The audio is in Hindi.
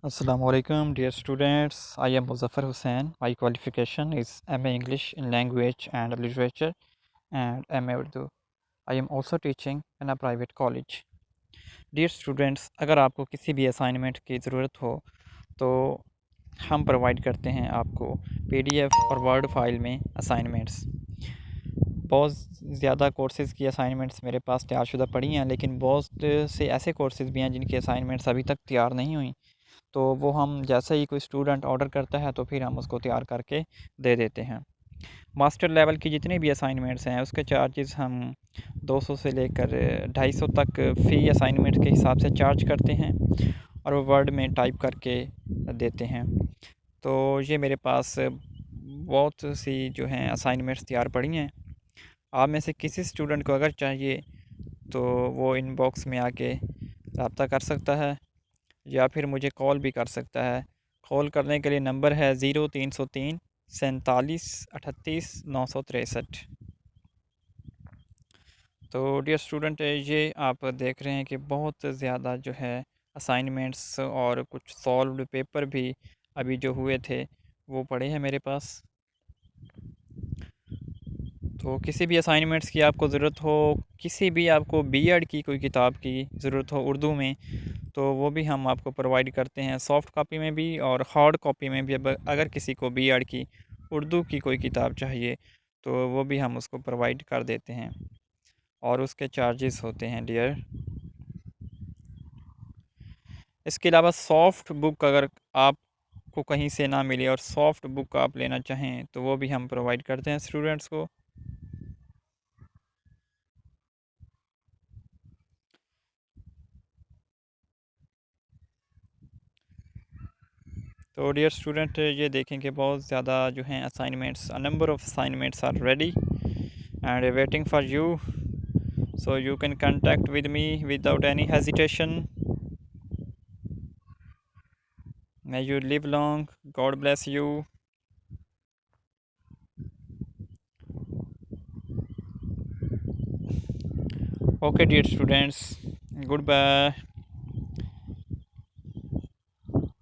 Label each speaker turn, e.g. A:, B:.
A: Assalamualaikum dear students. I am Muzaffar Hussain. My qualification is MA English in Language and Literature and MA Urdu. I am also teaching in a private college. Dear students, अगर आपको किसी भी असाइनमेंट की ज़रूरत हो तो हम प्रोवाइड करते हैं आपको PDF और वर्ड फाइल में असाइनमेंट्स। बहुत ज़्यादा कोर्सेज़ की असाइनमेंट्स मेरे पास तैयारशुदा पड़ी हैं, लेकिन बहुत से ऐसे कोर्सेज़ भी हैं जिनकी असाइनमेंट्स अभी तक तैयार नहीं हुई। तो वो हम जैसे ही कोई स्टूडेंट ऑर्डर करता है तो फिर हम उसको तैयार करके दे देते हैं। मास्टर लेवल की जितनी भी असाइनमेंट्स हैं उसके चार्जेस हम 200 से लेकर 250 तक फ़ी असाइनमेंट के हिसाब से चार्ज करते हैं और वो वर्ड में टाइप करके देते हैं। तो ये मेरे पास बहुत सी जो हैं असाइनमेंट्स तैयार पड़ी हैं। आप में से किसी स्टूडेंट को अगर चाहिए तो वो इनबॉक्स में आके रब्ता कर सकता है या फिर मुझे कॉल भी कर सकता है। कॉल करने के लिए नंबर है 0303 सैंतालीस 38 963। तो डियर स्टूडेंट, ये आप देख रहे हैं कि बहुत ज़्यादा जो है असाइनमेंट्स और कुछ सॉल्व्ड पेपर भी अभी जो हुए थे वो पड़े हैं मेरे पास। तो किसी भी असाइनमेंट्स की आपको ज़रूरत हो, किसी भी आपको बीएड की कोई किताब की ज़रूरत हो उर्दू में, तो वो भी हम आपको प्रोवाइड करते हैं सॉफ़्ट कॉपी में भी और हार्ड कॉपी में भी। अब अगर किसी को बीएड की उर्दू की कोई किताब चाहिए तो वो भी हम उसको प्रोवाइड कर देते हैं और उसके चार्जेस होते हैं डियर। इसके अलावा सॉफ़्ट बुक अगर आपको कहीं से ना मिले और सॉफ़्ट बुक आप लेना चाहें तो वो भी हम प्रोवाइड करते हैं स्टूडेंट्स को। तो डियर स्टूडेंट, ये देखें कि बहुत ज़्यादा जो हैं assignments, a number of assignments are ready and waiting for you, so you can contact with me without any hesitation. May you live long, God bless you. Okay dear students, goodbye.